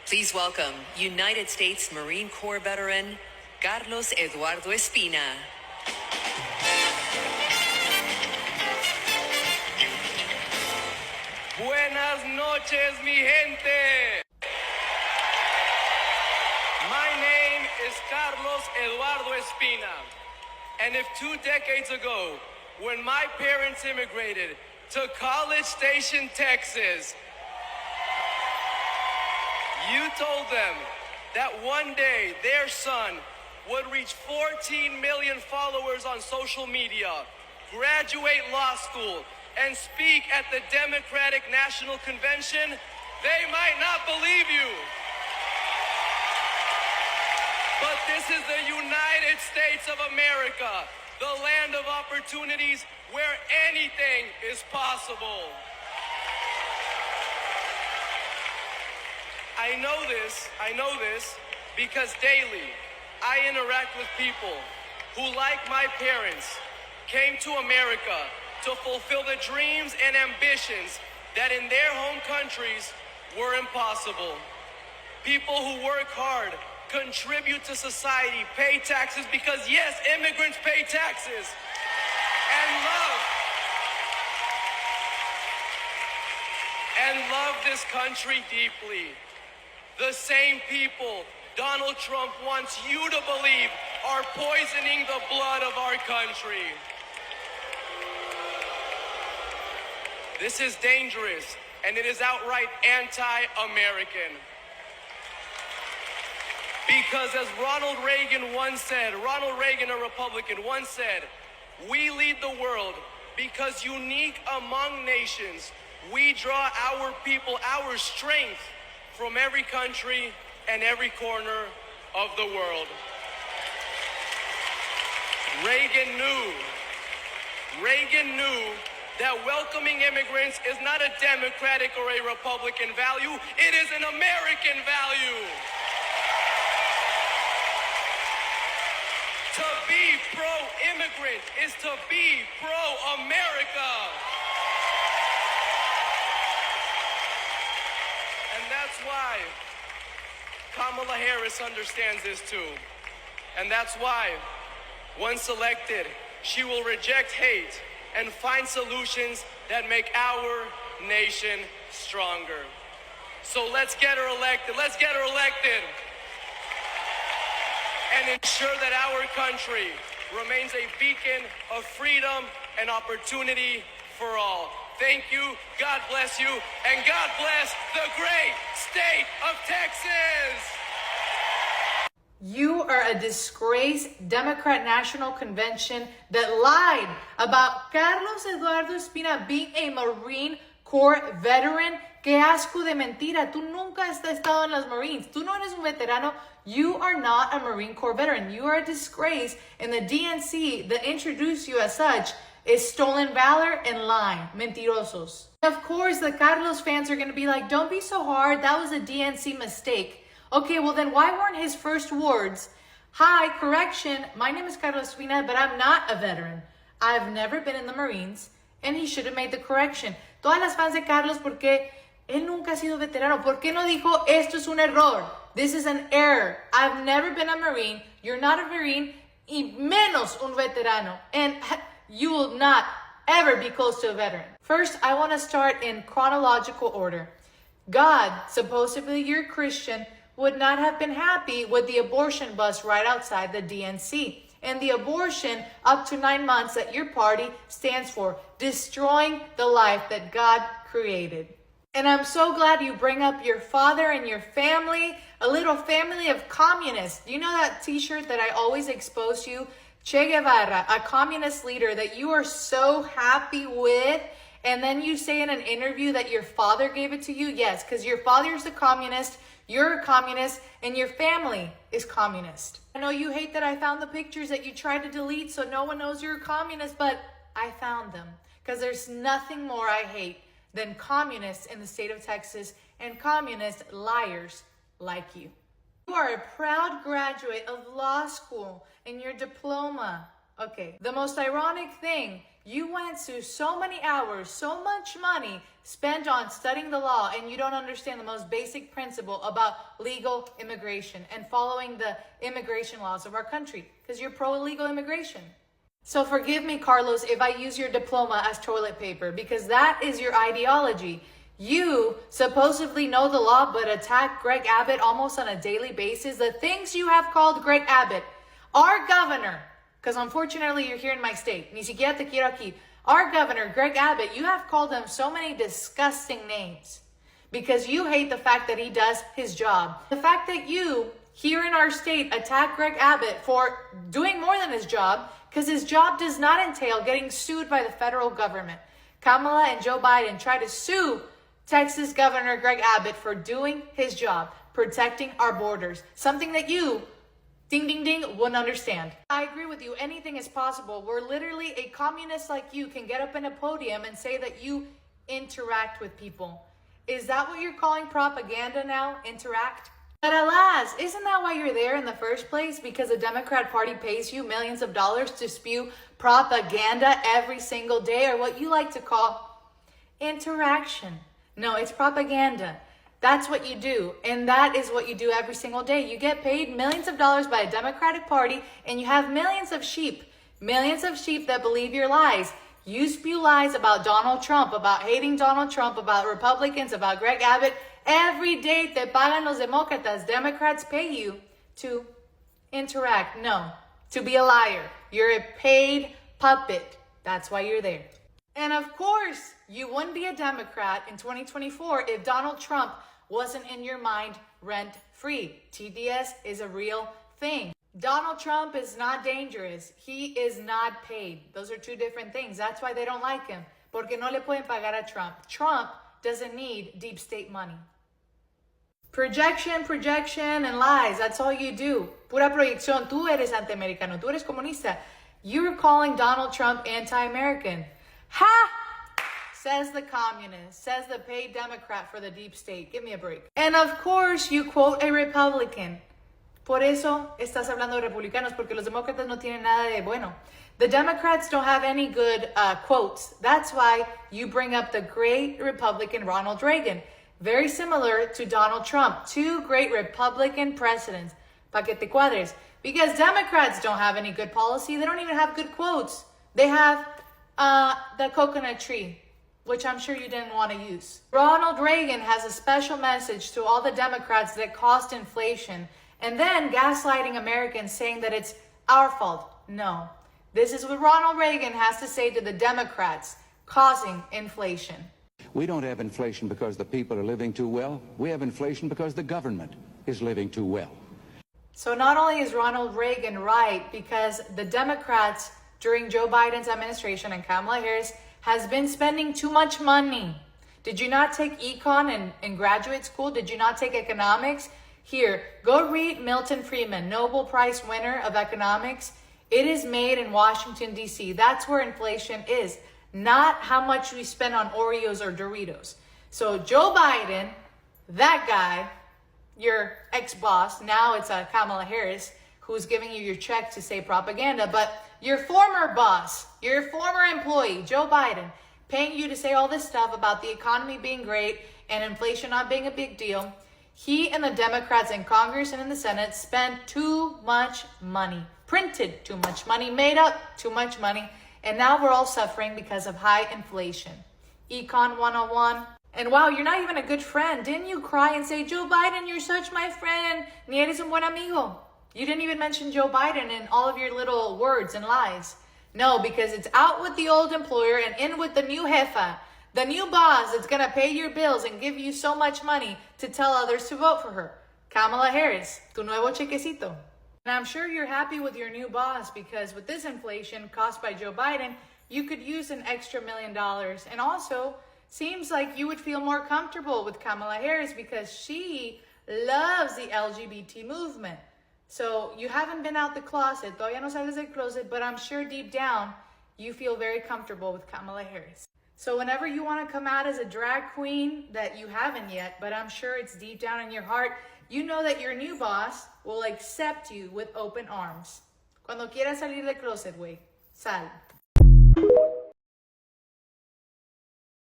Please welcome United States Marine Corps veteran Carlos Eduardo Espina. Buenas noches, mi gente. My name is Carlos Eduardo Espina. And if 2 decades ago, when my parents immigrated to College Station, Texas, you told them that one day their son would reach 14 million followers on social media, graduate law school, and speak at the Democratic National Convention, they might not believe you. But this is the United States of America, the land of opportunities where anything is possible. I know this because daily I interact with people who, like my parents, came to America to fulfill the dreams and ambitions that in their home countries were impossible. People who work hard, contribute to society, pay taxes because yes, immigrants pay taxes, and love this country deeply. The same people Donald Trump wants you to believe are poisoning the blood of our country. This is dangerous, and it is outright anti-American. Because as Ronald Reagan, a Republican, once said, we lead the world because unique among nations, we draw our people, our strength from every country and every corner of the world. Reagan knew that welcoming immigrants is not a Democratic or a Republican value, it is an American value. To be pro-immigrant is to be pro-America. And that's why Kamala Harris understands this too. And that's why, once elected, she will reject hate and find solutions that make our nation stronger. So let's get her elected. Let's get her elected. And ensure that our country remains a beacon of freedom and opportunity for all. Thank you, God bless you, and God bless the great state of Texas. You are a disgraced Democrat National Convention that lied about Carlos Eduardo Espina being a Marine Corps veteran. Qué asco de mentira. Tú nunca has estado en los Marines. Tú no eres un veterano. You are not a Marine Corps veteran. You are a disgrace, and the DNC that introduced you as such is stolen valor and lying. Mentirosos. Of course, the Carlos fans are going to be like, don't be so hard. That was a DNC mistake. Okay, well then why weren't his first words, hi, correction, my name is Carlos Espina, but I'm not a veteran. I've never been in the Marines, and he should have made the correction. Todas las fans de Carlos, porque él nunca ha sido veterano. ¿Por qué no dijo, esto es un error? This is an error. I've never been a Marine. You're not a Marine, y menos un veterano. And you will not ever be close to a veteran. First, I want to start in chronological order. God, supposedly you're Christian, would not have been happy with the abortion bus right outside the DNC. And the abortion up to 9 months that your party stands for, destroying the life that God created. And I'm so glad you bring up your father and your family, a little family of communists. You know that t-shirt that I always expose you? Che Guevara, a communist leader that you are so happy with, and then you say in an interview that your father gave it to you? Yes, because your father's a communist, you're a communist, and your family is communist. I know you hate that I found the pictures that you tried to delete so no one knows you're a communist, but I found them. Because there's nothing more I hate than communists in the state of Texas and communist liars like you. You are a proud graduate of law school and your diploma. Okay, the most ironic thing You went through so many hours, so much money spent on studying the law, and you don't understand the most basic principle about legal immigration and following the immigration laws of our country, because you're pro-illegal immigration. So forgive me, Carlos, if I use your diploma as toilet paper, because that is your ideology. You supposedly know the law, but attack Greg Abbott almost on a daily basis. The things you have called Greg Abbott, our governor, because unfortunately you're here in my state, ni siquiera te quiero aquí. Our governor, Greg Abbott, you have called him so many disgusting names because you hate the fact that he does his job. The fact that you, here in our state, attack Greg Abbott for doing more than his job, because his job does not entail getting sued by the federal government. Kamala and Joe Biden try to sue Texas Governor Greg Abbott for doing his job, protecting our borders, something that you, ding, ding, ding, wouldn't understand. I agree with you. Anything is possible. Where literally a communist like you can get up in a podium and say that you interact with people. Is that what you're calling propaganda now? Interact? But alas, isn't that why you're there in the first place? Because the Democrat Party pays you millions of dollars to spew propaganda every single day, or what you like to call interaction. No, it's propaganda. That's what you do. And that is what you do every single day. You get paid millions of dollars by a Democratic Party, and you have millions of sheep that believe your lies. You spew lies about Donald Trump, about hating Donald Trump, about Republicans, about Greg Abbott. Every day te pagan los demócratas. Democrats pay you to interact. No, to be a liar. You're a paid puppet. That's why you're there. And of course, you wouldn't be a Democrat in 2024 if Donald Trump wasn't in your mind rent-free. TDS is a real thing. Donald Trump is not dangerous. He is not paid. Those are two different things. That's why they don't like him. Porque no le pueden pagar a Trump. Trump doesn't need deep state money. Projection, and lies. That's all you do. Pura proyección. Tú eres anti-americano. Tú eres comunista. You're calling Donald Trump anti-American. Ha! Says the communist. Says the paid Democrat for the deep state. Give me a break. And of course, you quote a Republican. Por eso estás hablando de republicanos, porque los demócratas no tienen nada de bueno. The Democrats don't have any good quotes. That's why you bring up the great Republican Ronald Reagan. Very similar to Donald Trump. Two great Republican presidents. Pa que te cuadres. Because Democrats don't have any good policy. They don't even have good quotes. They have the coconut tree, which I'm sure you didn't want to use. Ronald Reagan has a special message to all the Democrats that caused inflation, and then gaslighting Americans saying that it's our fault. No. This is what Ronald Reagan has to say to the Democrats causing inflation. We don't have inflation because the people are living too well. We have inflation because the government is living too well. So not only is Ronald Reagan right, because the Democrats during Joe Biden's administration and Kamala Harris has been spending too much money. Did you not take econ in graduate school? Did you not take economics? Here, go read Milton Friedman, Nobel Prize winner of economics. It is made in Washington, D.C. That's where inflation is, not how much we spend on Oreos or Doritos. So Joe Biden, that guy, your ex-boss, now it's Kamala Harris, who's giving you your check to say propaganda, but your former boss, your former employee, Joe Biden, paying you to say all this stuff about the economy being great and inflation not being a big deal. He and the Democrats in Congress and in the Senate spent too much money, printed too much money, made up too much money, and now we're all suffering because of high inflation. Econ 101. And wow, you're not even a good friend. Didn't you cry and say, Joe Biden, you're such my friend. Ni eres un buen amigo. You didn't even mention Joe Biden in all of your little words and lies. No, because it's out with the old employer and in with the new jefa, the new boss that's going to pay your bills and give you so much money to tell others to vote for her. Kamala Harris, tu nuevo chequecito. And I'm sure you're happy with your new boss, because with this inflation caused by Joe Biden, you could use an extra $1 million. And also, seems like you would feel more comfortable with Kamala Harris because she loves the LGBT movement. So you haven't been out the closet, todavía no sales del closet, but I'm sure deep down you feel very comfortable with Kamala Harris. So whenever you want to come out as a drag queen that you haven't yet, but I'm sure it's deep down in your heart, you know that your new boss will accept you with open arms. Cuando quieras salir del closet, güey, sal.